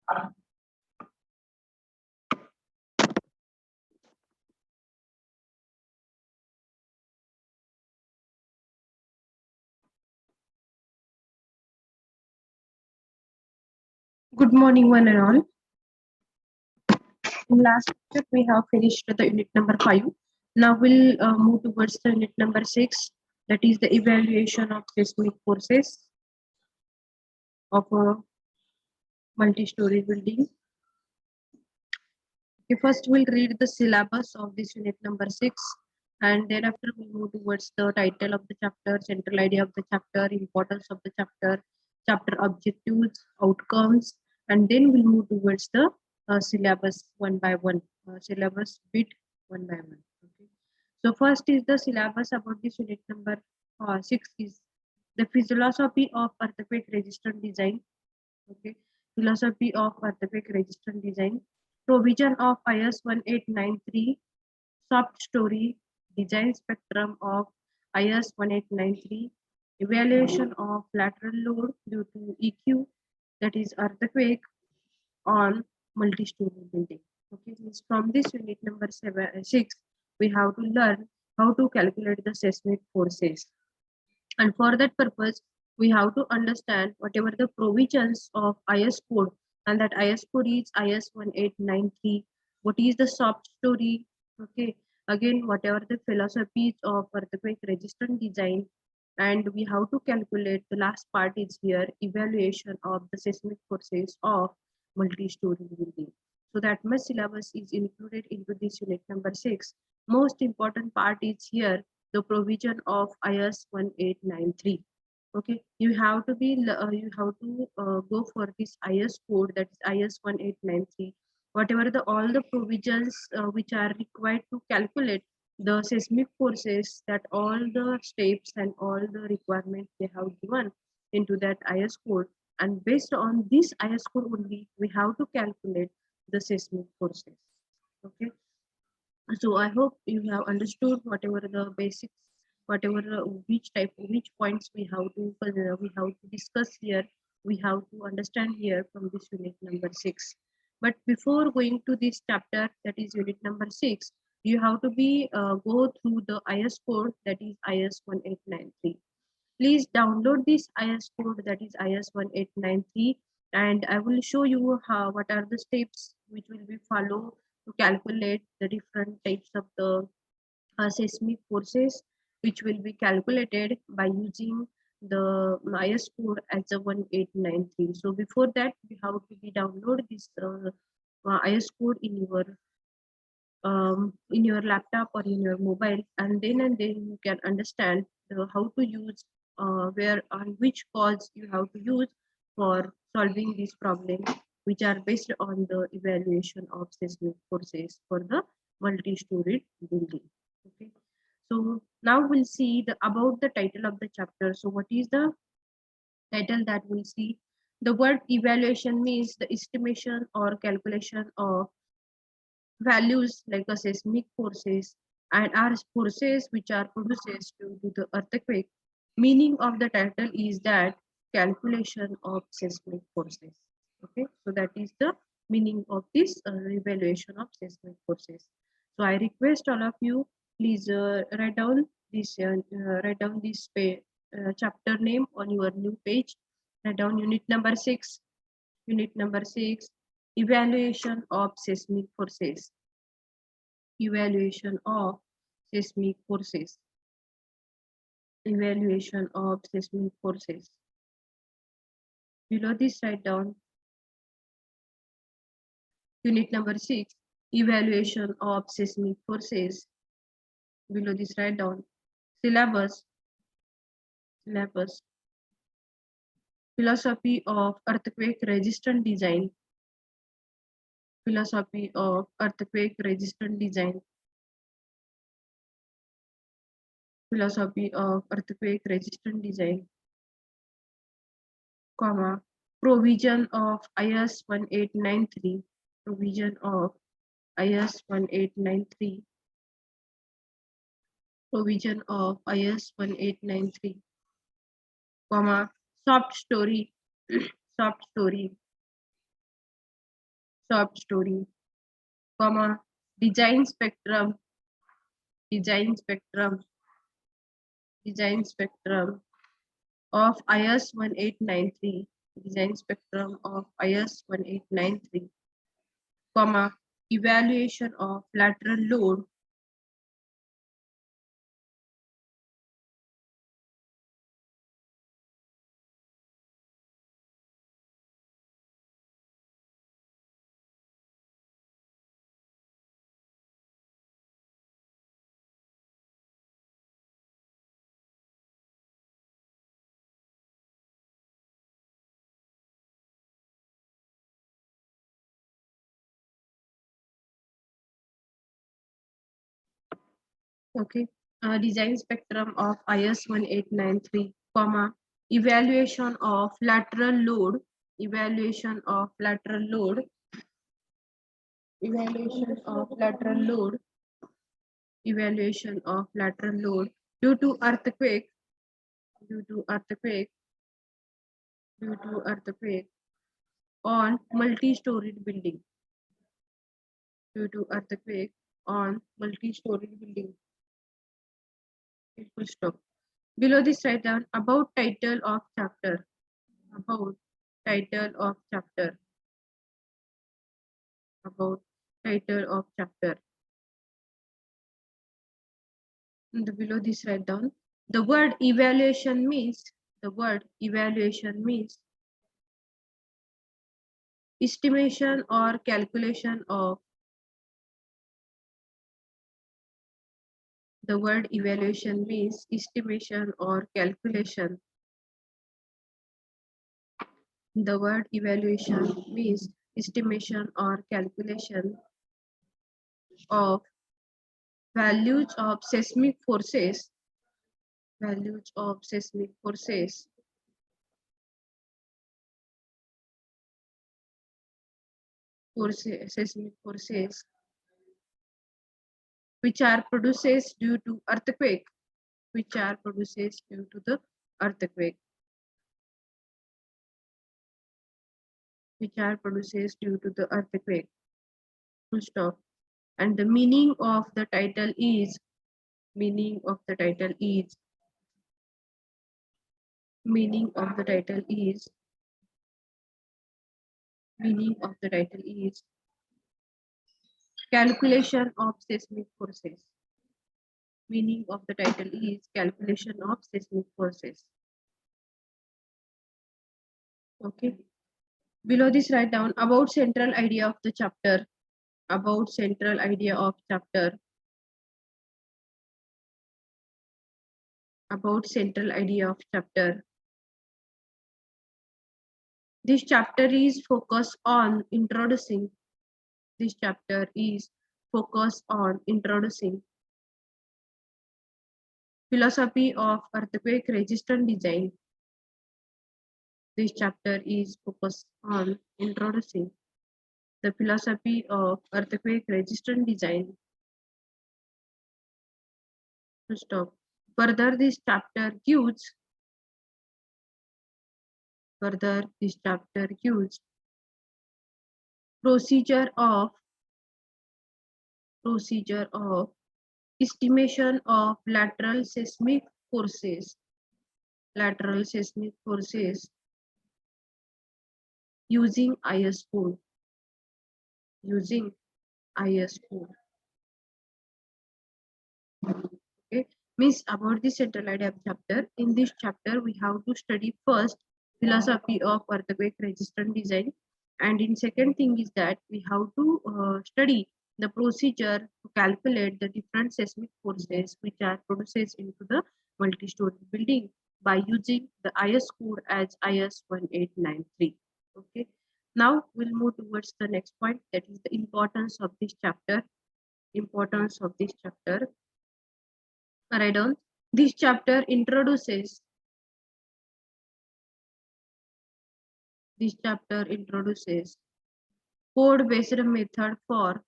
Good morning, one and all. In last lecture, we have finished the unit number 5. Now we'll move towards the unit number 6, that is the evaluation of seismic forces of a multi-story building. Okay, first we'll read the syllabus of this unit number 6, and thereafter we'll move towards the title of the chapter, central idea of the chapter, importance of the chapter, chapter objectives, outcomes, and then we'll move towards the syllabus one by one, syllabus bit one by one. Okay. So first is the syllabus about this unit number 6 is the philosophy of earthquake resistant design. Okay, philosophy of earthquake resistant design, provision of IS 1893, soft story, design spectrum of IS 1893, evaluation of lateral load due to EQ, that is earthquake on multi-story building. Okay, means from this unit number 6, we have to learn how to calculate the seismic forces. And for that purpose, we have to understand whatever the provisions of IS code, and that IS code is IS 1893. What is the soft story? Okay, again, whatever the philosophies of earthquake resistant design, and we have to calculate the last part is here, evaluation of the seismic forces of multi-story building. So that much syllabus is included into this unit number 6. Most important part is here, the provision of IS 1893. Okay, you have to go for this IS code, that is IS 1893. Whatever the all the provisions which are required to calculate the seismic forces, that all the steps and all the requirements they have given into that IS code, and based on this IS code only we have to calculate the seismic forces. Okay, so I hope you have understood whatever the basics, whatever which points we have to discuss here, we have to understand here from this unit number 6. But before going to this chapter, that is unit number 6, you have to be go through the IS code, that is IS 1893. Please download this IS code, that is IS 1893, and I will show you how what are the steps which will be followed to calculate the different types of the seismic forces, which will be calculated by using the IS code as a 1893. So before that, we have to be download this IS code in your laptop or in your mobile, and then you can understand how to use where and which codes you have to use for solving these problems, which are based on the evaluation of seismic forces for the multi-storied building. Okay, so now we'll see about the title of the chapter. So what is the title that we'll see? The word evaluation means the estimation or calculation of values like a seismic forces and are forces which are produced due to the earthquake. Meaning of the title is that calculation of seismic forces. Okay, so that is the meaning of this evaluation of seismic forces. So I request all of you, please write down this chapter name on your new page. Write down unit number 6. Unit number 6, evaluation of seismic forces. Evaluation of seismic forces. Evaluation of seismic forces. Below this, write down unit number 6, evaluation of seismic forces. Below this, write down syllabus. Syllabus. Philosophy of earthquake resistant design. Philosophy of earthquake resistant design. Philosophy of earthquake resistant design, comma, provision of IS 1893, provision of IS 1893, provision of IS 1893, comma, soft story, soft story, short story, comma, design spectrum, design spectrum, design spectrum of IS 1893, design spectrum of IS 1893, comma, evaluation of lateral load, okay, design spectrum of IS 1893, comma, evaluation of lateral load, evaluation of lateral load, evaluation of lateral load, evaluation of lateral load due to earthquake, due to earthquake, due to earthquake on multi-storied building, due to earthquake on multi-storied building. Full stop. Below this, write down about title of chapter. About title of chapter. About title of chapter. And below this, write down the word evaluation means. The word evaluation means estimation or calculation of. The word evaluation means estimation or calculation. The word evaluation means estimation or calculation of values of seismic forces, values of seismic forces, seismic forces which are produces due to earthquake, which are produces due to the earthquake, which are produces due to the earthquake. Full stop. And the meaning of the title is, meaning of the title is, meaning of the title is, meaning of the title is calculation of seismic forces. Meaning of the title is calculation of seismic forces. Okay. Below this, write down about central idea of the chapter. About central idea of chapter. About central idea of chapter. This chapter is focused on introducing. This chapter is focused on introducing philosophy of earthquake resistant design. This chapter is focused on introducing the philosophy of earthquake resistant design. To stop. Further, this chapter gives procedure of estimation of lateral seismic forces, lateral seismic forces using IS code, using IS code. Okay, means about the central idea of chapter. In this chapter, we have to study first philosophy of earthquake resistant design, and in second thing is that we have to study the procedure to calculate the different seismic forces which are produced into the multi-story building by using the IS code as IS 1893. Okay, now we'll move towards the next point, that is the importance of this chapter. Importance of this chapter. Write down. This chapter introduces code-based method for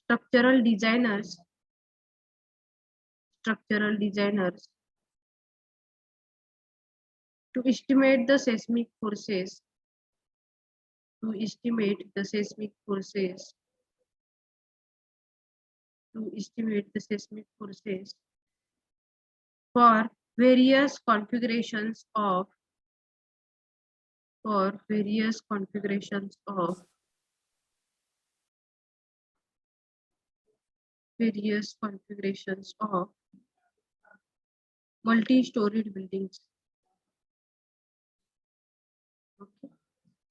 structural designers To estimate the seismic forces, to estimate the seismic forces, to estimate the seismic forces for various configurations of for various configurations of various configurations of multi-storied buildings. Okay.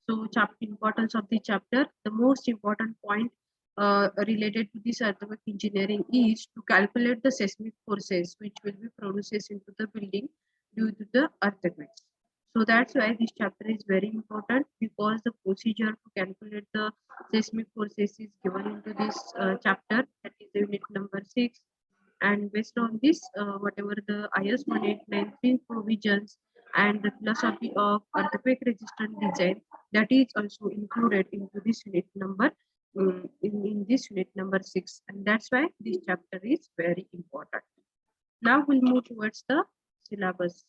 So, importance of the chapter. The most important point related to this earthquake engineering is to calculate the seismic forces which will be produced into the building due to the earthquakes. So that's why this chapter is very important, because the procedure to calculate the seismic forces is given into this chapter, that is unit number 6. And based on this, whatever the IS 1893 provisions and the philosophy of earthquake resistant design, that is also included into this unit number, in this unit number 6, and that's why this chapter is very important. Now we'll move towards the syllabus.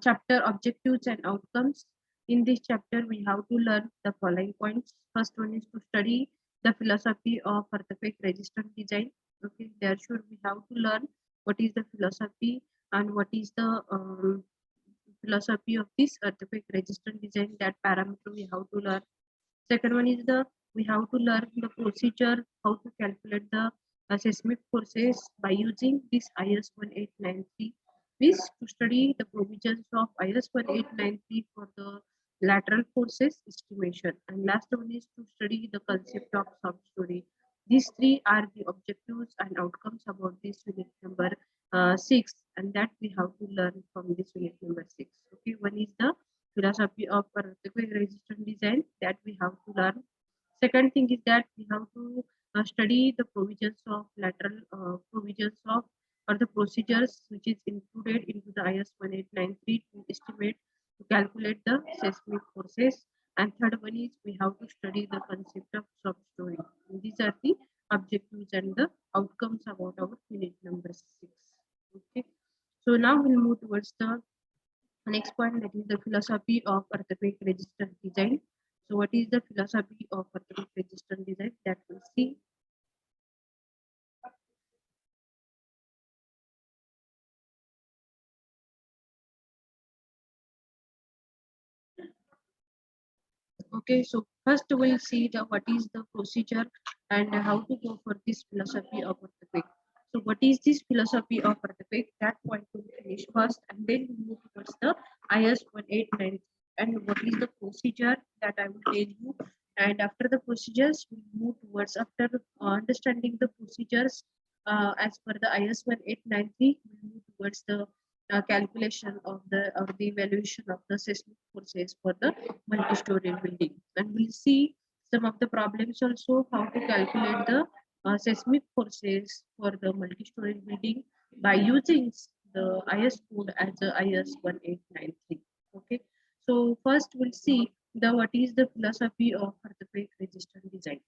Chapter objectives and outcomes. In this chapter, we have to learn the following points. First one is to study the philosophy of earthquake resistant design. Okay, there should we have to learn what is the philosophy and what is the philosophy of this earthquake resistant design. That parameter we have to learn. Second one is we have to learn the procedure how to calculate the seismic forces by using this IS 1893. Is to study the provisions of IS 1893 for the lateral forces estimation. And last one is to study the concept of substory. These three are the objectives and outcomes about this unit number 6, and that we have to learn from this unit number 6. Okay, one is the philosophy of earthquake resistant design, that we have to learn. Second thing is that we have to study the provisions of lateral provisions of or the procedures which is included into the IS 1893 to estimate, to calculate the seismic forces. And third one is we have to study the concept of substory. These are the objectives and the outcomes about our unit number 6. Okay. So now we'll move towards the next point, that is the philosophy of earthquake resistant design. So what is the philosophy of earthquake resistant design, that we'll see. Okay, so first we'll see the what is the procedure and how to go for this philosophy of earthquake. So what is this philosophy of earthquake? That point will finish first, and then we move towards the IS 1893 and what is the procedure, that I will tell you. And after the procedures, we move towards, after understanding the procedures as per the IS 1893, we move towards the calculation of the evaluation of the seismic forces for the multi-story building, and we'll see some of the problems also, how to calculate the seismic forces for the multi-story building by using the IS code as the IS 1893. Okay, so first we'll see the what is the philosophy of earthquake resistant design.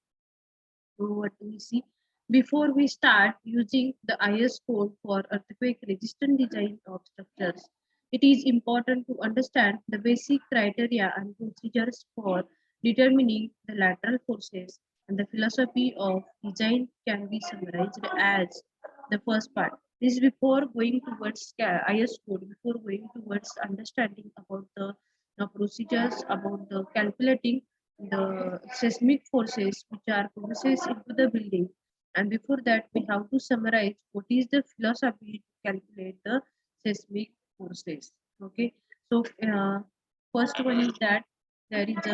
So what do we see? Before we start using the IS code for earthquake resistant design of structures, it is important to understand the basic criteria and procedures for determining the lateral forces, and the philosophy of design can be summarized as the first part. This is before going towards IS code, before going towards understanding about the procedures about the calculating the seismic forces which are processed into the building, and before that we have to summarize what is the philosophy to calculate the seismic forces. Okay, so first one is that there is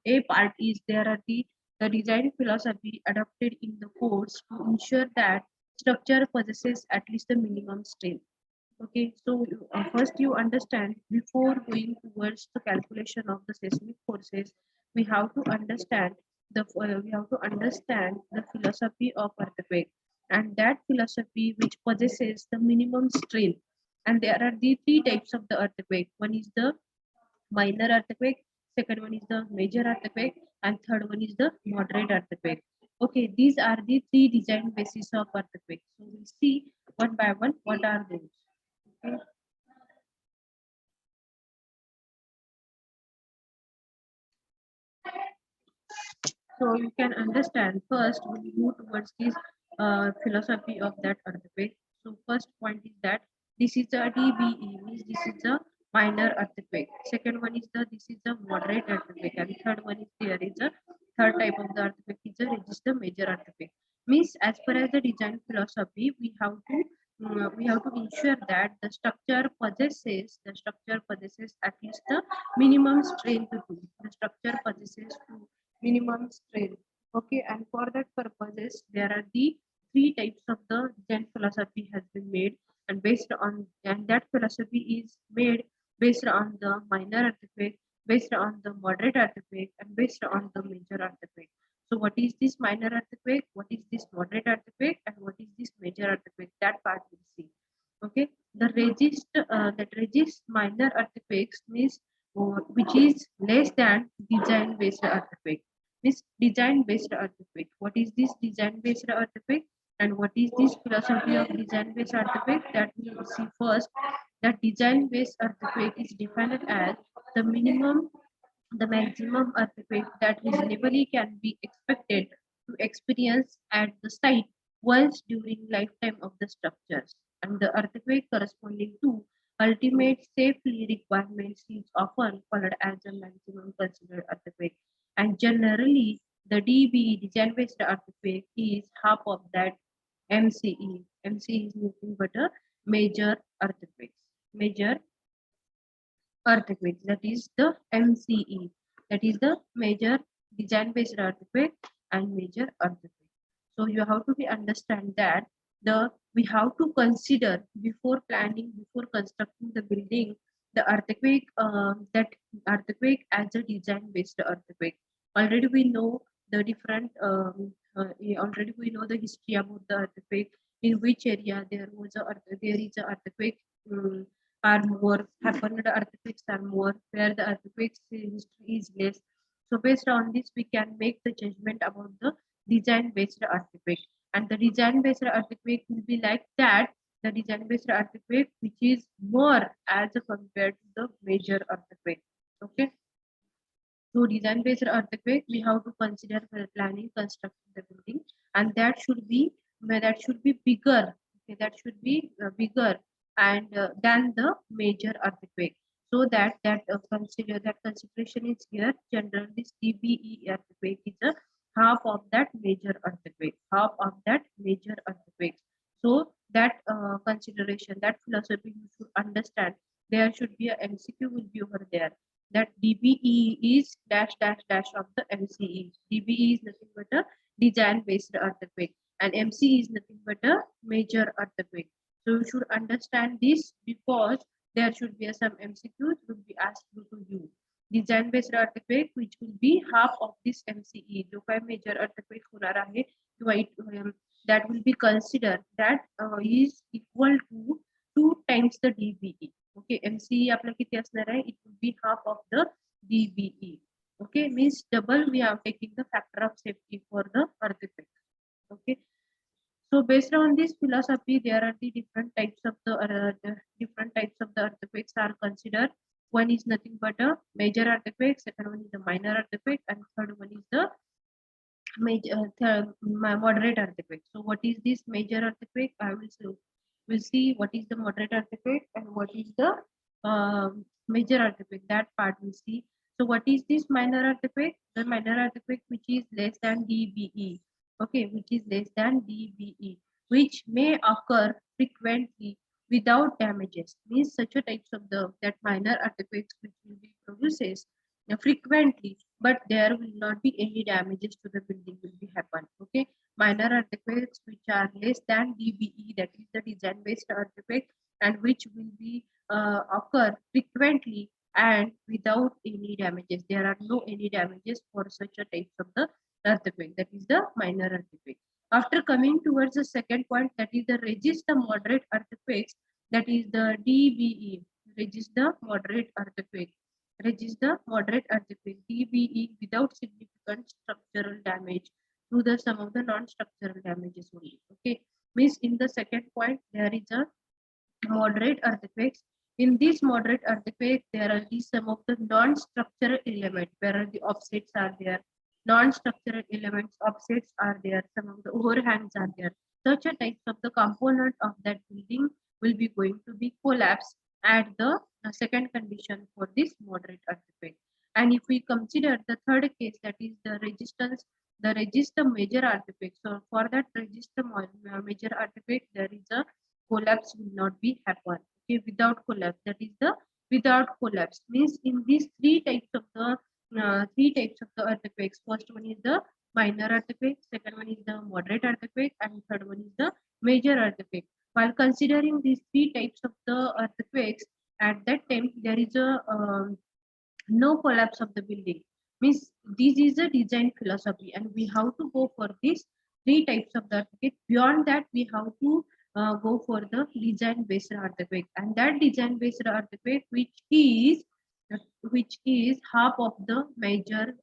a part is there are the design philosophy adopted in the course to ensure that structure possesses at least the minimum strength. Okay, so first you understand, before going towards the calculation of the seismic forces, we have to understand the philosophy of earthquake, and that philosophy which possesses the minimum strength. And there are the three types of the earthquake. One is the minor earthquake, second one is the major earthquake, and third one is the moderate earthquake. Okay, these are the three design basis of earthquake. So we'll see One by one, what are those? Okay. So you can understand first when you move towards this philosophy of that earthquake. So first point is that this is a DBE, means this is a minor earthquake. Second one is the this is a moderate earthquake, and third one is there is a third type of the earthquake is a register major earthquake. Means as per as the design philosophy, we have to ensure that the structure possesses at least the minimum strength to the structure possesses to minimum strength. Okay, and for that purposes, there are the three types of the Zen philosophy has been made, and that philosophy is made based on the minor earthquake, based on the moderate earthquake, and based on the major earthquake. So, what is this minor earthquake? What is this moderate earthquake? And what is this major earthquake? That part we'll see. Okay, that resist minor earthquakes means which is less than design based earthquake. This design based earthquake. What is this design based earthquake? And what is this philosophy of design based earthquake? That we will see first. That design based earthquake is defined as the maximum earthquake that reasonably can be expected to experience at the site once during lifetime of the structures, and the earthquake corresponding to ultimate safety requirements is often called as a maximum considered earthquake, and generally the DBE design based earthquake is half of that MCE. MCE is nothing but a major earthquake. Major earthquake, that is the MCE, that is the major design based earthquake and major earthquake. So you have to be understand that the we have to consider before planning, before constructing the building, the earthquake that earthquake as a design based earthquake. Already we know the different already we know the history about the earthquake, in which area there is a earthquake are more, happened earthquakes are more, where the earthquakes history is less. So based on this, we can make the judgment about the design based earthquake. And the design based earthquake will be like that, the design based earthquake which is more as compared to the major earthquake. Okay. So design based earthquake, we have to consider for planning, constructing the building, and that should be bigger. Okay, that should be bigger and than the major earthquake. So that consideration is here. Generally, this DBE earthquake is a half of that major earthquake, half of that major earthquake. So that consideration, that philosophy, you should understand. There should be a MCQ will be over there, that DBE is dash dash dash of the MCE. DBE is nothing but a design based earthquake, and MCE is nothing but a major earthquake. So you should understand this because there should be some MCQs will be asked to you. Design based earthquake which will be half of this MCE. जो काय major earthquake होणार आहे किंवा that will be considered that is equal to 2 times the DBE. Okay, MCE आपला किती असणार आहे? It will be half of the DBE. Okay, means double we are taking the factor of safety for the earthquake. Okay, so based on this philosophy, there are the different types of the earthquakes are considered. One is nothing but a major earthquake, second one is the minor earthquake, and third one is the moderate earthquake. So what is this major earthquake? I will see. We'll see what is the moderate earthquake and what is the major earthquake. That part we'll see. So what is this minor earthquake? The minor earthquake which is less than DBE. Okay, which is less than DBE, which may occur frequently without damages. Means such a types of that minor earthquakes which will be produces frequently, but there will not be any damages to the building will be happen. Okay, minor earthquakes which are less than DBE, that is the design based earthquake, and which will be occur frequently and without any damages. There are no any damages for such a types of the earthquake, that is the minor earthquake. After coming towards the second point, that is the resist the moderate earthquakes, that is the DBE, resist the moderate earthquake. Register moderate earthquake DBE without significant structural damage through the sum of the non-structural damages only. Okay, Means in the second point, there is a moderate earthquakes. In these moderate earthquakes, there are these some of the non-structural elements where the offsets are there. Non-structural elements, offsets are there. Some of the overhangs are there. Such a types of the component of that building will be going to be collapsed at the second condition for this moderate earthquake. And if we consider the third case, that is the resistance, the register major earthquake. So for that register major earthquake, there is a collapse will not be happen. Okay, without collapse, that is the without collapse means in these three types of the earthquakes. First one is the minor earthquake, second one is the moderate earthquake, and third one is the major earthquake. While considering these three types of the earthquakes, at that time there is a no collapse of the building. Means this is a design philosophy, and we have to go for these three types of the earthquake. Beyond that, we have to go for the design based earthquake, and that design based earthquake which is half of the major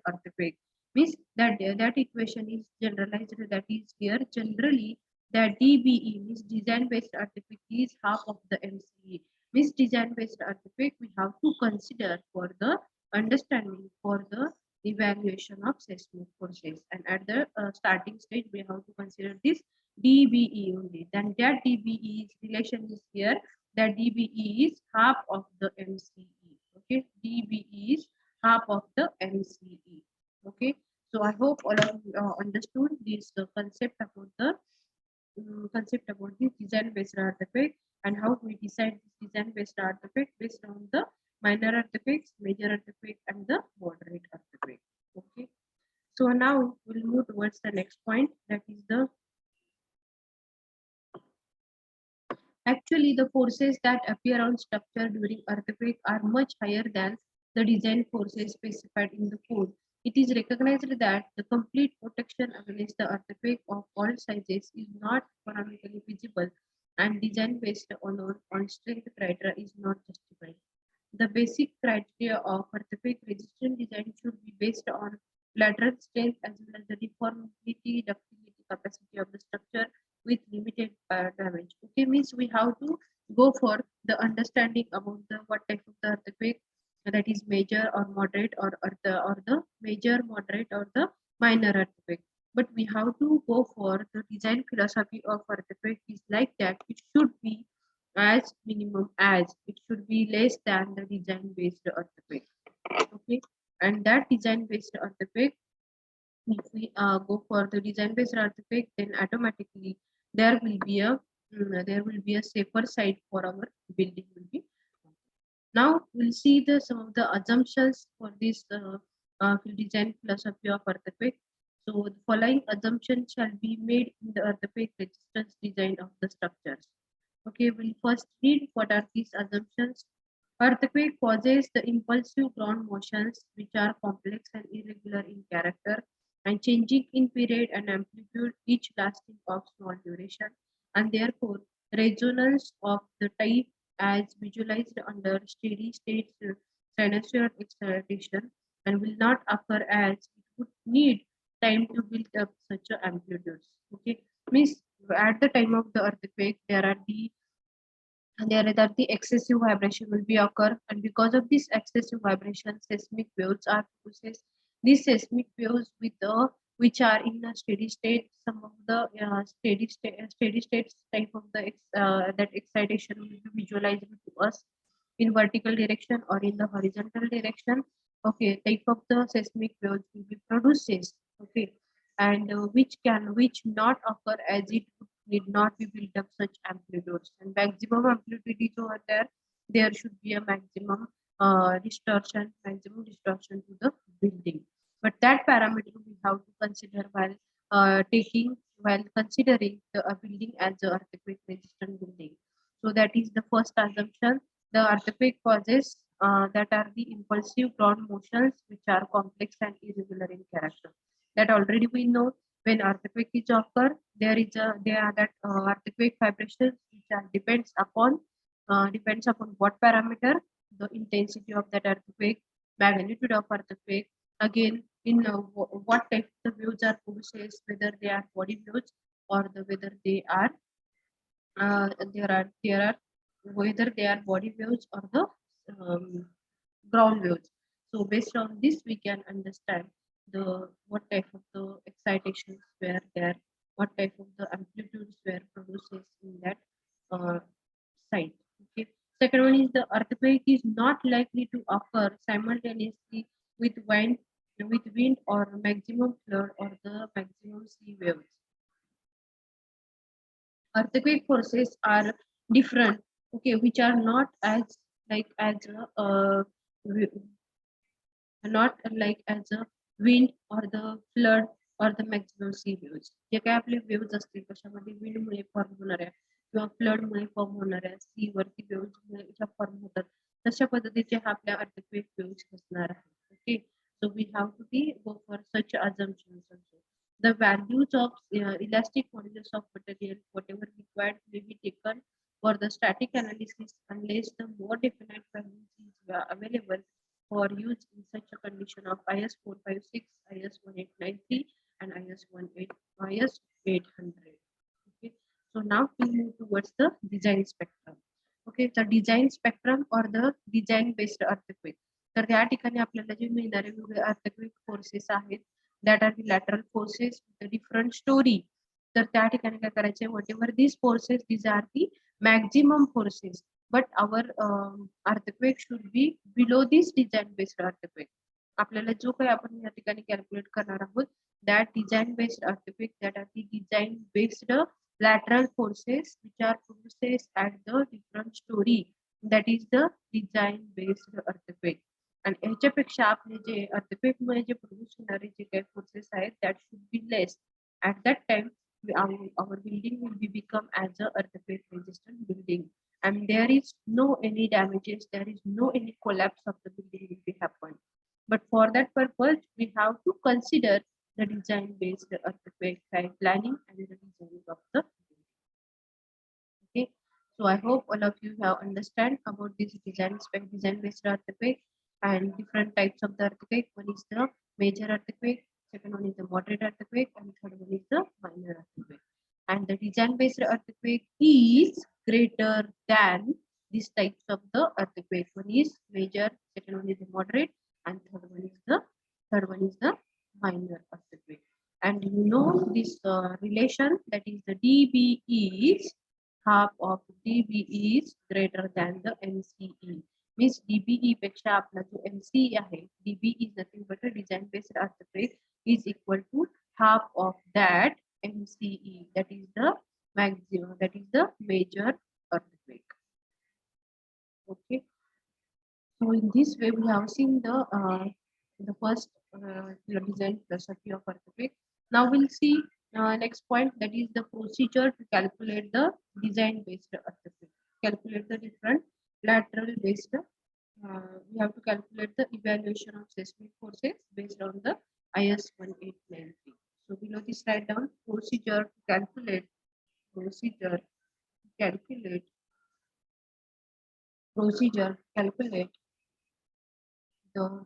earthquake. Means that equation is generalized, that is here generally that DBE means design based earthquake is half of the MCE. Means design based earthquake we have to consider for the understanding for the evaluation of seismic forces, and at the starting stage we have to consider this DBE only. Then that DBE relation is here, that DBE is half of the MCE. Okay, DBE is half of the MCE. Okay, so I hope all of you understood this concept about this design based earthquake, and how we decide this design based earthquake based on the minor earthquakes, major earthquake, and the moderate earthquake. Okay, so now we'll move towards the next point, that is the actually the forces that appear on structure during earthquake are much higher than the design forces specified in the code. It is recognized that the complete protection against the earthquake of all sizes is not economically feasible, and design based on strength criteria is not justified. The basic criteria of earthquake resistant design should be based on lateral strength as well as the deformability, ductility capacity of the structure with limited damage. Okay, means we have to go for the understanding about the what type of the earthquake, that is major or moderate, or the major, moderate, or the minor earthquake. But we have to go for the design philosophy of earthquake is like that. It should be as minimum as it should be less than the design based earthquake. Okay, and that design based earthquake, if we go for the design based earthquake, then automatically there will be a safer side for our building will be. Now we'll see the some of the assumptions for this design philosophy of earthquake. So the following assumptions shall be made in the earthquake resistance design of the structures. Okay, we'll first read what are these assumptions. Earthquake causes the impulsive ground motions which are complex and irregular in character and changing in period and amplitude, each lasting of small duration, and therefore resonance of the type as visualized under steady state sinusoidal excitation, and will not occur as it would need time to build up such a amplitudes. Okay, means at the time of the earthquake there are the excessive vibration will be occur, and because of this excessive vibration seismic waves are processed. These seismic waves which are in a steady state, some of the steady state type of that excitation will be visualized to us in vertical direction or in the horizontal direction. Okay, type of the seismic waves will be produces. Okay, and which not occur as it need not be built up such amplitudes, and maximum amplitude is over there. There should be a maximum distortion to the building. But that parameter we have to consider while considering the building as a earthquake resistant building. So that is the first assumption. The earthquake causes that are the impulsive ground motions which are complex and irregular in character. That already we know. When earthquake is occur, there are that earthquake vibrations which are depends upon what parameter, the intensity of that earthquake, magnitude of earthquake, again in what type the waves are processed, whether they are body waves or the whether they are there are whether they are body waves or the um, ground waves. So based on this, we can understand the what type of the excitations were there, what type of the amplitudes were produces in that uh, site. Okay. Second one is the earthquake is not likely to occur simultaneously with wind or maximum flood or the maximum sea waves. Earthquake forces are different, okay, which are not as like as not like as a wind or the flood or the maximum sea waves. जे काय आपले waves असतील कशामध्ये विंडमुळे form होणाऱ्या किंवा फ्लडमुळे form होणाऱ्या सी वरती वेव्समुळे ज्या form होतात तशा पद्धतीचे हा आपल्या अर्थक्वेक वेव्स असणार आहे. Okay, so we have to be go for such assumptions also. The values of elastic modulus of material, whatever required, may be taken for the static analysis unless the more definite values is available for use in such a condition of IS 456, IS 1893, and IS 800. Okay, so now we move towards the design spectrum. Okay, the design spectrum or the design based earthquake. तर या ठिकाणी आपल्याला जे मिळणारे वेगळे earthquake forces आहेत that are the lateral forces with a different story. तर त्या ठिकाणी काय करायचे whatever these forces, these are the maximum forces, but our earthquake should be below this design based earthquake. आपल्याला जो काही आपण या ठिकाणी कॅल्क्युलेट करणार आहोत that design based earthquake, that are the design based lateral forces which are produced at the different story, that is the design based earthquake. आणि ह्याच्यापेक्षा आपले जे earthquake मुळे जे प्रोड्यूस होणारे जे काही फोर्सेस आहेत that should be less. At that time our building will be become as a earthquake resistant building, and there is no any damages, there is no any collapse of the building will be happen. But for that purpose we have to consider the design based earthquake site planning and the design of the building. Okay, so I hope all of you have understand about this design based earthquake and different types of the earthquake. One is the major earthquake, second one is the moderate earthquake, and third one is the minor earthquake. And the design based earthquake is greater than these types of the earthquake. One is major, second one is the moderate, and third one is the minor earthquake. And you know this relation, that is the dB is half of dB is greater than the MCE. Means dBE पेक्षा आपला जो MCE आहे, dB is nothing but a design based earthquake is equal to half of that MCE, that is the maximum, that is the major earthquake. Okay, so in this way we have seen the first design philosophy of earthquake. Now we'll see next point, that is the procedure to calculate the design based earthquake. Calculate the different lateral based. We have to calculate the evaluation of seismic forces based on the IS 1893. So below this, write down procedure to calculate procedure to calculate procedure calculate the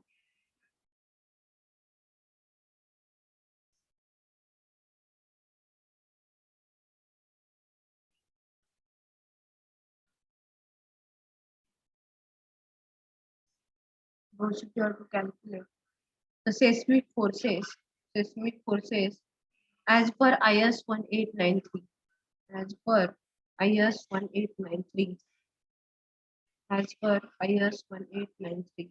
procedure to calculate the seismic forces as per IS 1893, as per IS 1893, as per IS 1893,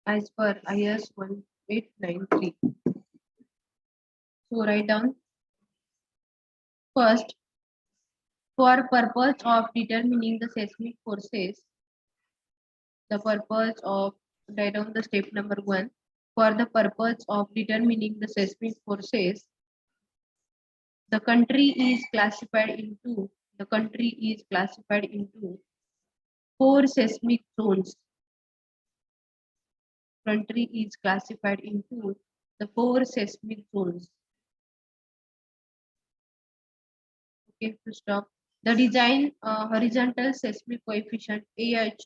as per IS 1893. So write down first, for purpose of determining the seismic forces, the purpose of, write down the step number 1, for the purpose of determining the seismic forces, the country is classified into four seismic zones. Country is classified into the four seismic zones. Okay, to stop. The design horizontal seismic coefficient AH,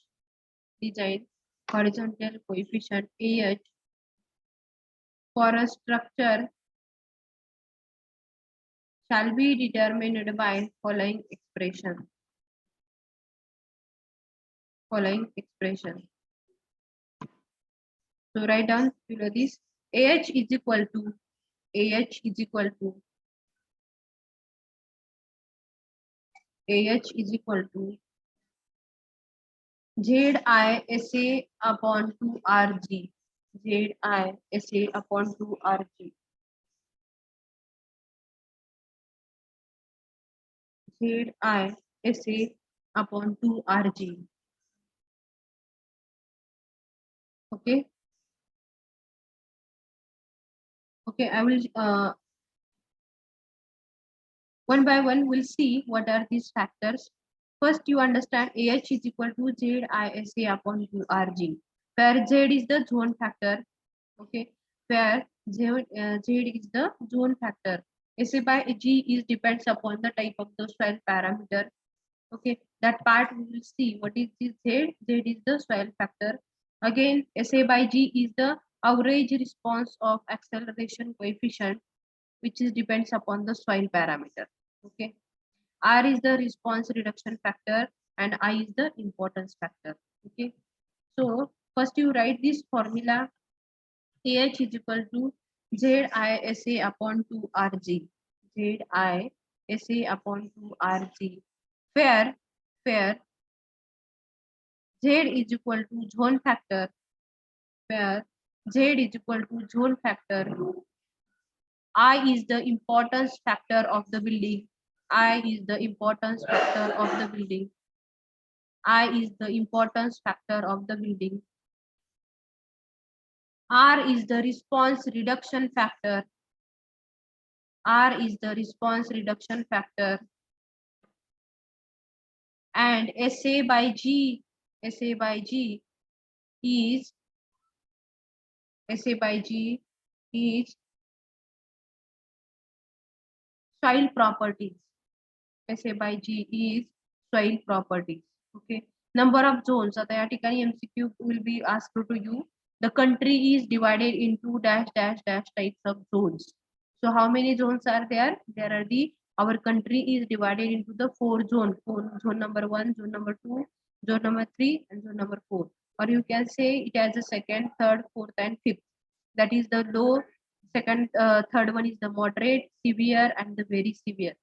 design horizontal coefficient AH for a structure shall be determined by following expression. So write down below this. Ah is equal to ah is equal to ah is equal to ZISA upon 2RG. ZISA upon 2RG. ZISA upon 2RG. Okay. Okay, I will one by one we'll see what are these factors. First, you understand AH is equal to ZISA upon 2RG, where Z is the zone factor. Okay, where Z is the zone factor. SA by G is depends upon the type of the soil parameter. Okay, that part we will see. What is this Z? Z is the soil factor. Again, SA by G is the average response of acceleration coefficient, which is depends upon the soil parameter. Okay, R is the response reduction factor and I is the importance factor. Okay, so first you write this formula. AH is equal to ZISA upon 2RG. ZISA upon 2RG. Where Z is equal to zone factor. Where Z is equal to zone factor. I is the importance factor of the building. I is the importance factor of the building. I is the importance factor of the building. R is the response reduction factor. R is the response reduction factor. And SA by G is SA by G is soil properties. SA by G is soil properties. Okay. Number of zones. आता या ठिकाणी MCQ will be asked to you. The country is divided into dash dash dash types of zones. So how many zones are there? There are our country is divided into the 4 zones. Zone number 1, zone number 2, zone number 3, and zone number 4. Or you can say it as a second, third, fourth, and fifth. That is the low. Second, third one is the moderate, severe, and the very severe.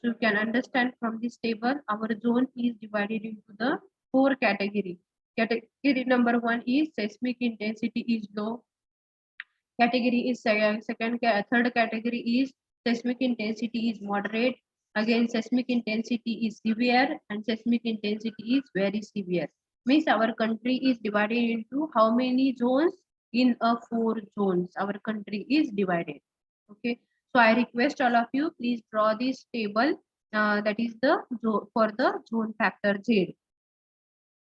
So you can understand from this table, our zone is divided into the 4 categories. Category number 1 is seismic intensity is low. Category is third category is seismic intensity is moderate. Again, seismic intensity is severe and seismic intensity is very severe. Means our country is divided into how many zones? In a 4 zones. Our country is divided. Okay. So I request all of you, please draw this table. That is the for the zone factor Z.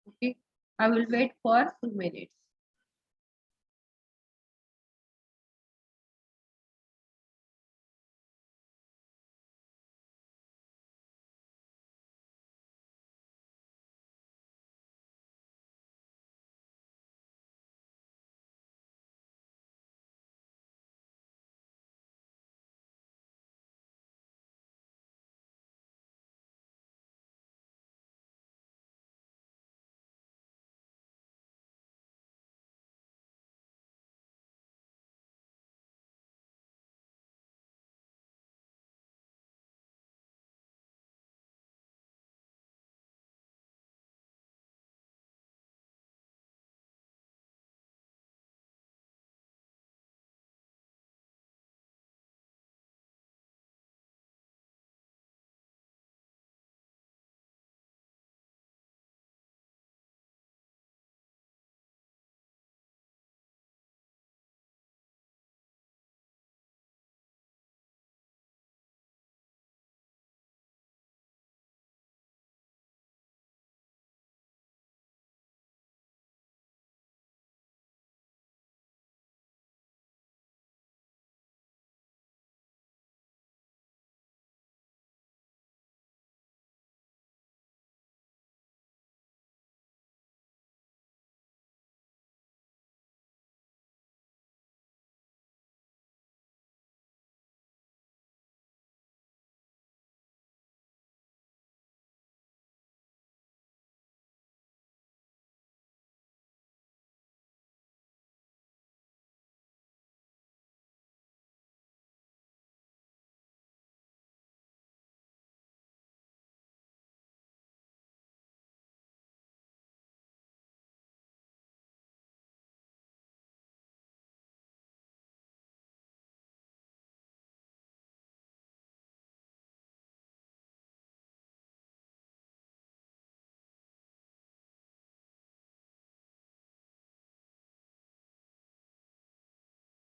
Okay. I will wait for 2 minutes.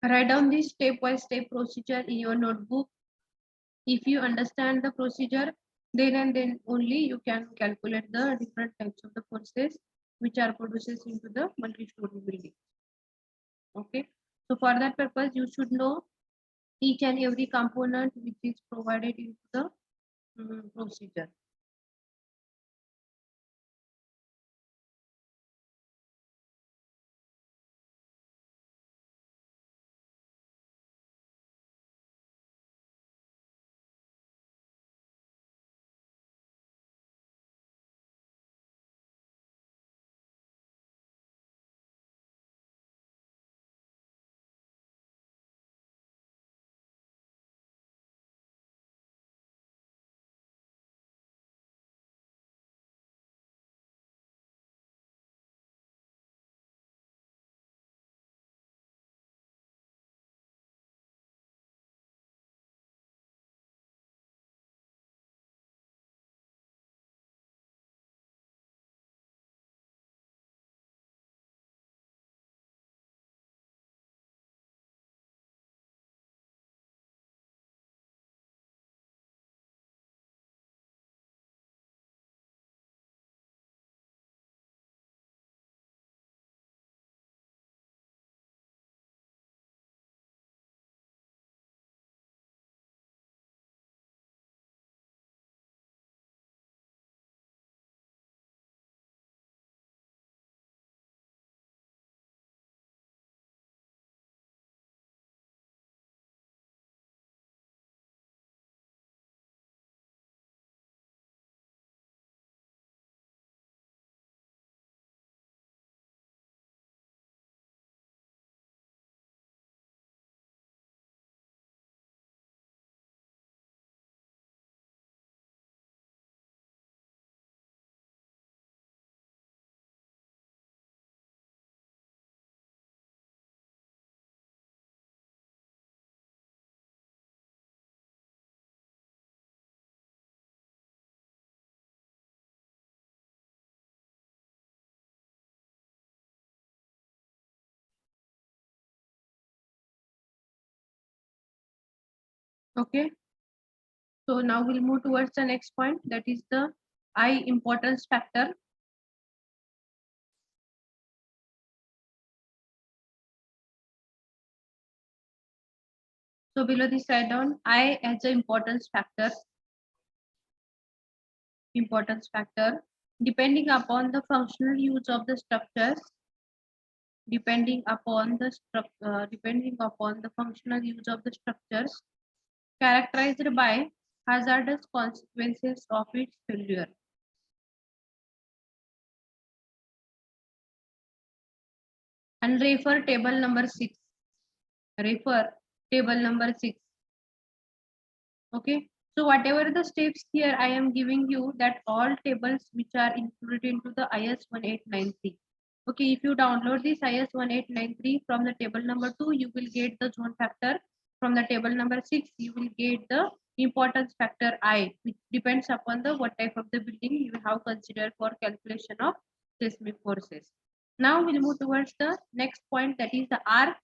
Write down this step-by-step procedure in your notebook. If you understand the procedure, then and then only you can calculate the different types of the forces which are produced into the multi-story building. Okay. So for that purpose, you should know each and every component which is provided into the procedure. Okay. So now we'll move towards the next point, that is the I importance factor. So below this write down I as an importance factor. Importance factor depending upon the functional use of the structures. Depending upon the functional use of the structures characterized by hazardous consequences of its failure. And refer table number 6. Refer table number 6. Okay. So whatever the steps here I am giving you, that all tables which are included into the IS 1893. Okay, if you download this IS 1893 from the table number 2, you will get the zone factor. From the table number 6, you will get the importance factor I, which depends upon the what type of the building you have considered for calculation of seismic forces. Now we'll move towards the next point, that is the R.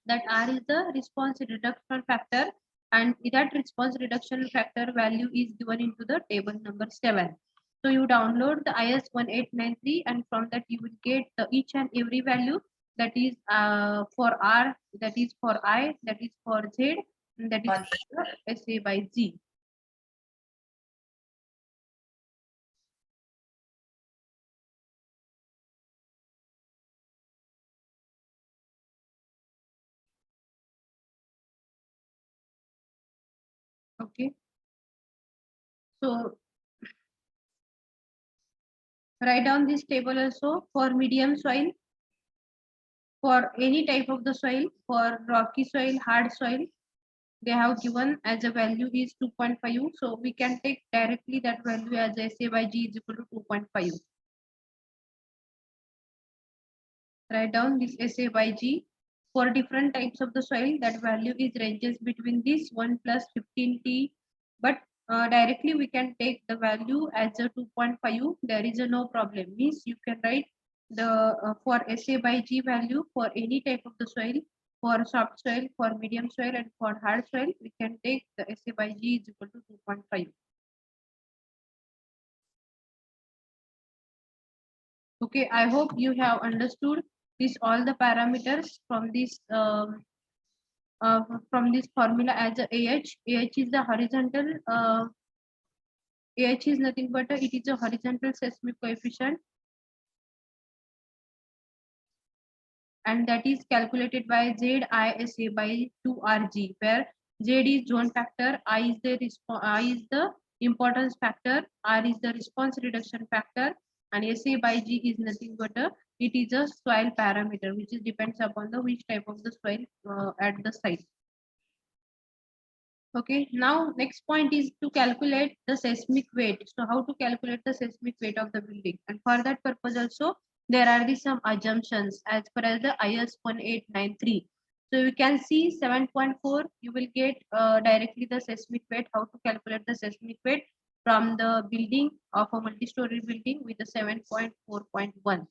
That R is the response reduction factor, and that response reduction factor value is given into the table number 7. So you download the IS 1893 and from that you will get the each and every value, that is for R, that is for I, that is for Z, and that is for SA by G. Okay. So write down this table also for medium soil, for any type of the soil, for rocky soil, hard soil, they have given as a value is 2.5. So we can take directly that value as SA by G is equal to 2.5. Write down this SA by G. For different types of the soil, that value is ranges between this 1 plus 15T. But directly we can take the value as a 2.5. There is a no problem. Means you can write the for SA by G value for any type of the soil For soft soil, for medium soil, and for hard soil, we can take the SA by G is equal to 2.5. Okay, I hope you have understood this all the parameters from this formula as a AH. AH is the horizontal. AH is nothing but it is a horizontal seismic coefficient, and that is calculated by ZISA by 2RG, where Z is zone factor, I is the importance factor, R is the response reduction factor, and SA by G is nothing but it is a soil parameter which is depends upon the which type of the soil at the site. Okay, now next point is to calculate the seismic weight. So how to calculate the seismic weight of the building, and for that purpose also there are some assumptions as per as the IS 1893. So you can see 7.4 you will get directly the seismic weight, how to calculate the seismic weight from the building of a multi-story building with the 7.4.1.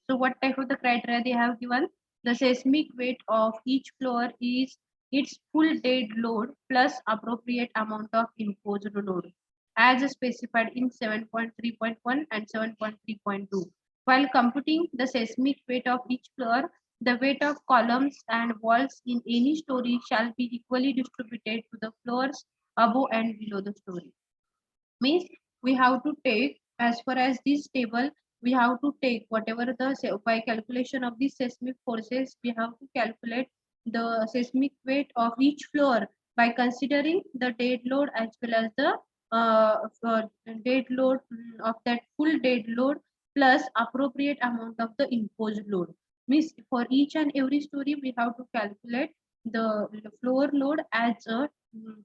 So what type of the criteria they have given? The seismic weight of each floor is its full dead load plus appropriate amount of imposed load as specified in 7.3.1 and 7.3.2. While computing the seismic weight of each floor, the weight of columns and walls in any story shall be equally distributed to the floors above and below the story. Means we have to take, as far as this table, we have to take whatever the by calculation of the seismic forces, we have to calculate the seismic weight of each floor by considering the dead load as well as the dead load of that full dead load plus appropriate amount of the imposed load. Means for each and every story we have to calculate the floor load as a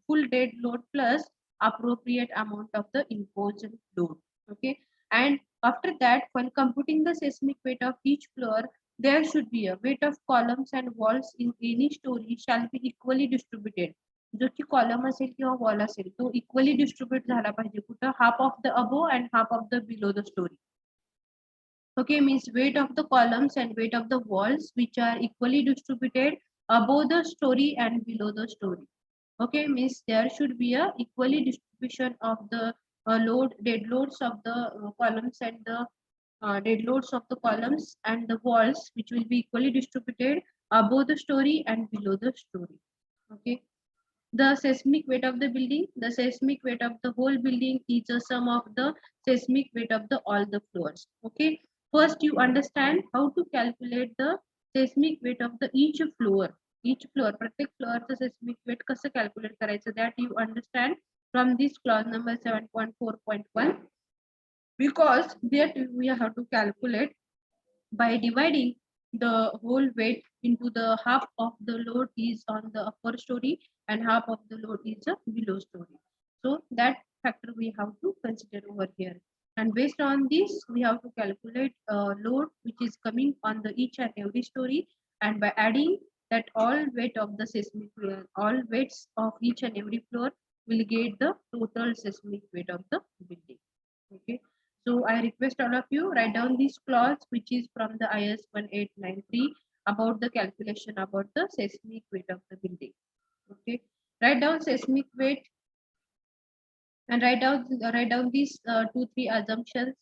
full dead load plus appropriate amount of the imposed load. Okay, and after that, when computing the seismic weight of each floor, there should be a weight of columns and walls in any story shall be equally distributed. जो की column असेल किंवा wall असेल तो equally distribute झाला पाहिजे कुठं half of the above and half of the below the story. Okay, means weight of the columns and weight of the walls which are equally distributed above the story and below the story. Okay, means there should be a equally distribution of the dead loads of the columns and the dead loads of the columns and the walls which will be equally distributed above the story and below the story. Okay, the seismic weight of the building, the seismic weight of the whole building is a sum of the seismic weight of the all the floors. Okay, first you understand how to calculate the seismic weight of the each floor प्रत्येक फ्लोअरचं seismic weight कसं calculate करायचं, that you understand from this clause number 7.4.1, because that we have to calculate by dividing the whole weight into the half of the load is on the upper story and half of the load is a below story. So that factor we have to consider over here. And based on this, we have to calculate load which is coming on the each and every story. And by adding that all weight of the seismic, all weights of each and every floor will get the total seismic weight of the building. Okay. So I request all of you write down this clause which is from the IS 1893 about the calculation about the seismic weight of the building. Okay, write down seismic weight and write down these 2-3 assumptions.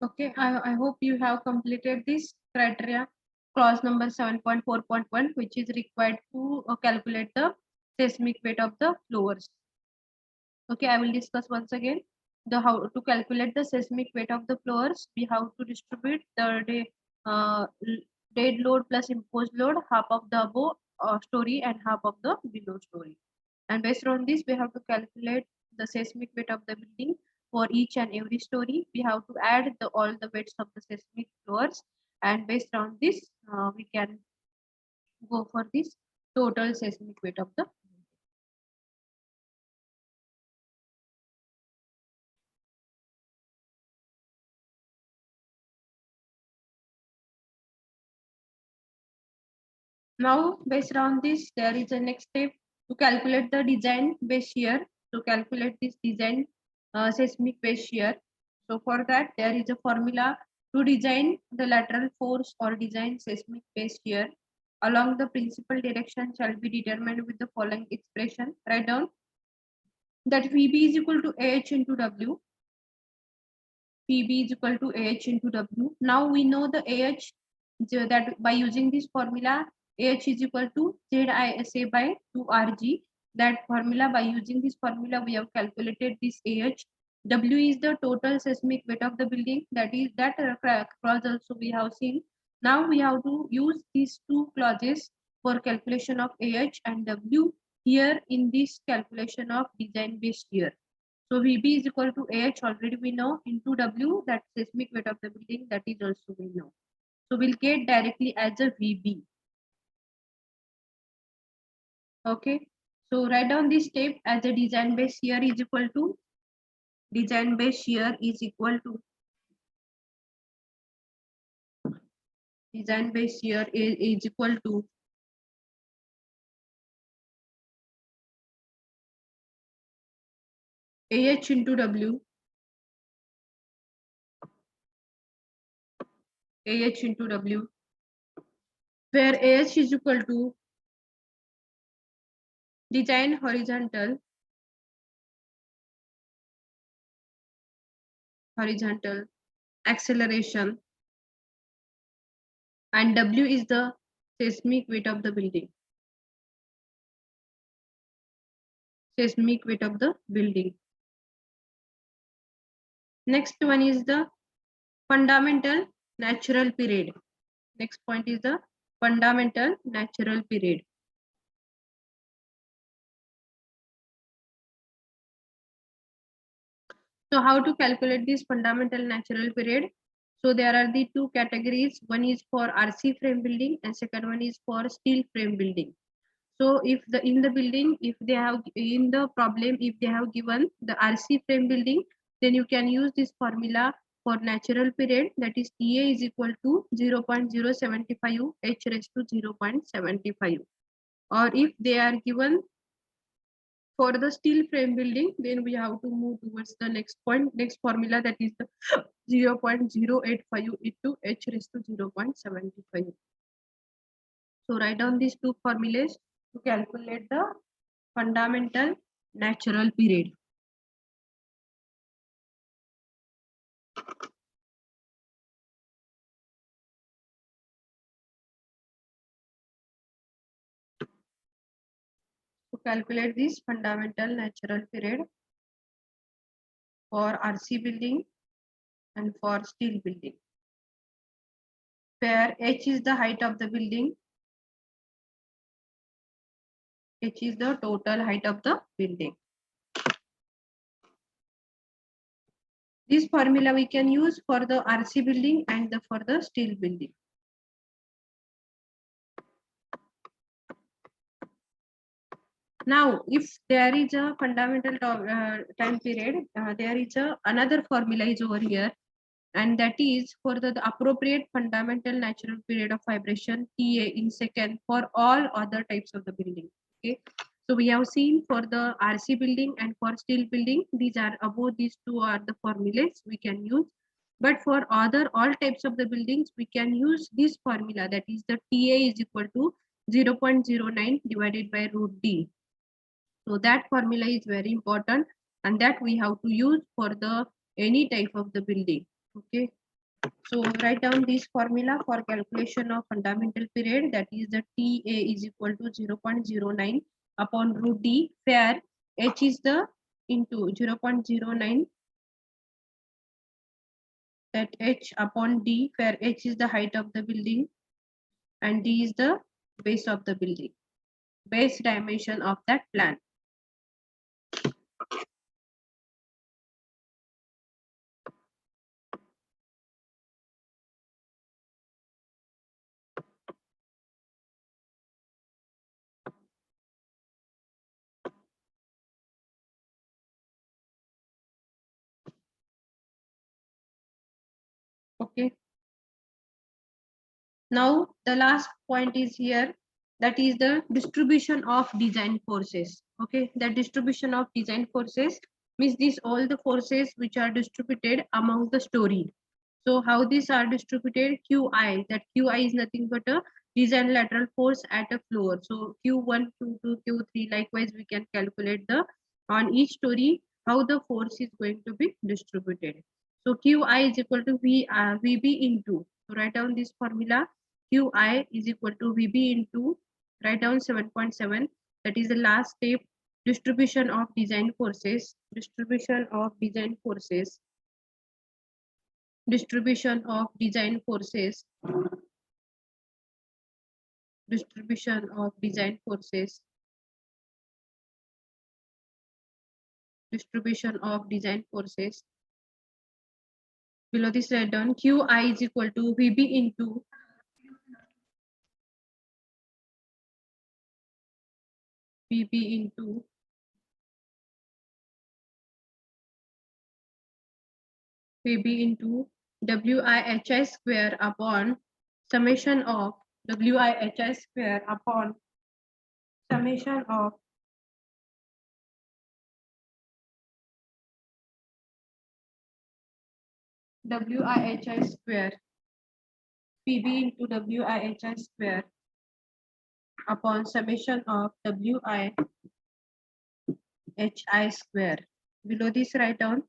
Okay, I hope you have completed this criteria clause number 7.4.1, which is required to calculate the seismic weight of the floors. Okay, I will discuss once again the how to calculate the seismic weight of the floors. We have to distribute the dead load plus imposed load, half of the above story and half of the below story. And based on this, we have to calculate the seismic weight of the building for each and every story. We have to add all the weights of the seismic floors, and based on this, we can go for this total seismic weight of the. Now, based on this, there is a next step to calculate the design base shear. To calculate this design seismic base shear. So for that, there is a formula to design the lateral force or design seismic base shear along the principal direction shall be determined with the following expression. Write down that VB is equal to AH into W. PB is equal to AH into W. Now we know the AH that by using this formula, AH is equal to ZISA by 2RG. That formula, by using this formula, we have calculated this AH. W is the total seismic weight of the building. That is that clause also we have seen. Now we have to use these two clauses for calculation of AH and W here in this calculation of design based shear. So VB is equal to AH, already we know, into W, that seismic weight of the building, that is also we know. So we'll get directly as a VB. Okay. So write down this step as a design base shear is equal to design base shear is equal to design base shear is equal to AH into W, AH into W, where AH is equal to design horizontal acceleration, and W is the seismic weight of the building. Seismic weight of the building. Next one is the fundamental natural period. Next point is the fundamental natural period. So how to calculate this fundamental natural period? So there are the two categories. One is for RC frame building and second one is for steel frame building. So if the in the building, if they have in the problem, if they have given the RC frame building, then you can use this formula for natural period, that is TA is equal to 0.075 H raised to 0.75. Or if they are given for the steel frame building, then we have to move towards the next point, next formula, that is the 0.085 into H raised to 0.75. So write down these two formulas to calculate the fundamental natural period. To calculate this fundamental natural period for RC building and for steel building, where H is the height of the building, H is the total height of the building. This formula we can use for the RC building and for the steel building. Now, if there is a fundamental time period, there is another formula is over here, and that is for the appropriate fundamental natural period of vibration TA in second for all other types of the building. Okay, so we have seen for the RC building and for steel building, these are above these two are the formulas we can use. But for other all types of the buildings, we can use this formula, that is the TA is equal to 0.09 divided by root D. So that formula is very important, and that we have to use for the any type of the building. Okay. So write down this formula for calculation of fundamental period, that is the TA is equal to 0.09 upon root D, where H is the into 0.09, that H upon D, where H is the height of the building and D is the base of the building, base dimension of that plan. Okay. Now the last point is here, that is the distribution of design forces. Okay, the distribution of design forces means these all the forces which are distributed among the story. So how these are distributed? QI, that QI is nothing but a design lateral force at a floor. So Q1, Q2, Q3, likewise we can calculate the on each story how the force is going to be distributed. So QI is equal to VB into, so write down this formula, QI is equal to VB into, write down 7.7, that is the last step, distribution of design forces, distribution of design forces, distribution of design forces, distribution of design forces, distribution of design forces. Below this write down QI is equal to VB into VB into WIHI square upon summation of WIHI square upon summation of WIHI square, PB into WIHI square upon summation of WIHI square. Below this write down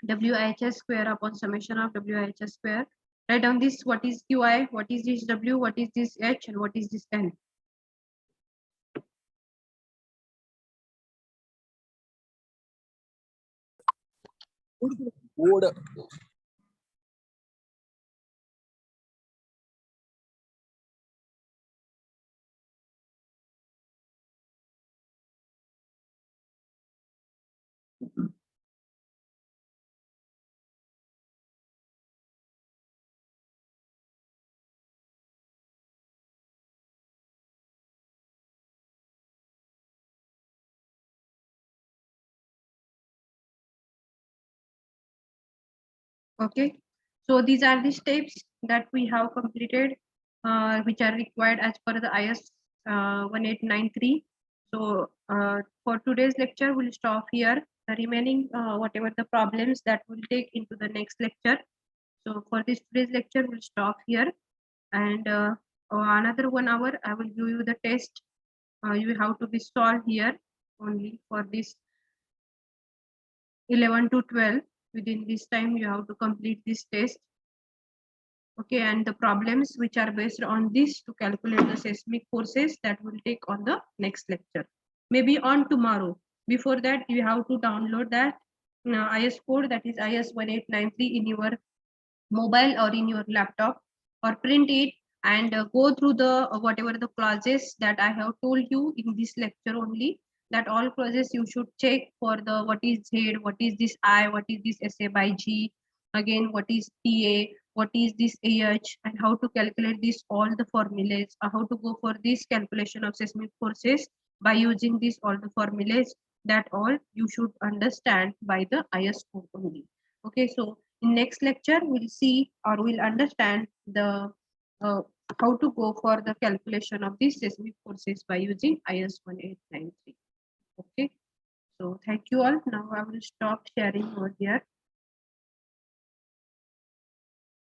WIHI square upon summation of WIHI square. Write down this, what is QI, what is this W, what is this H, and what is this N. Board. Okay, so these are the steps that we have completed, which are required as per the IS 1893. So for today's lecture, we'll stop here. The remaining whatever the problems that will take into the next lecture. So for this today's lecture, we'll stop here, and another 1 hour I will give you the test. You have to be solved here only for this 11 to 12. Within this time, you have to complete this test. Okay, and the problems which are based on this to calculate the seismic forces, that will take on the next lecture, maybe on tomorrow. Before that, you have to download that IS code, that is IS 1893, in your mobile or in your laptop, or print it and go through the whatever the clauses that I have told you in this lecture only. That all clauses you should check for the what is Z, what is this I, what is this SA by G, again what is TA, what is this AH, and how to calculate this all the formulas, how to go for this calculation of seismic forces by using this all the formulas. That all you should understand by the IS code only. Okay, so in next lecture we'll see or we'll understand the uh, how to go for the calculation of these seismic forces by using IS 1893. Okay, so thank you all. Now I will stop sharing over here.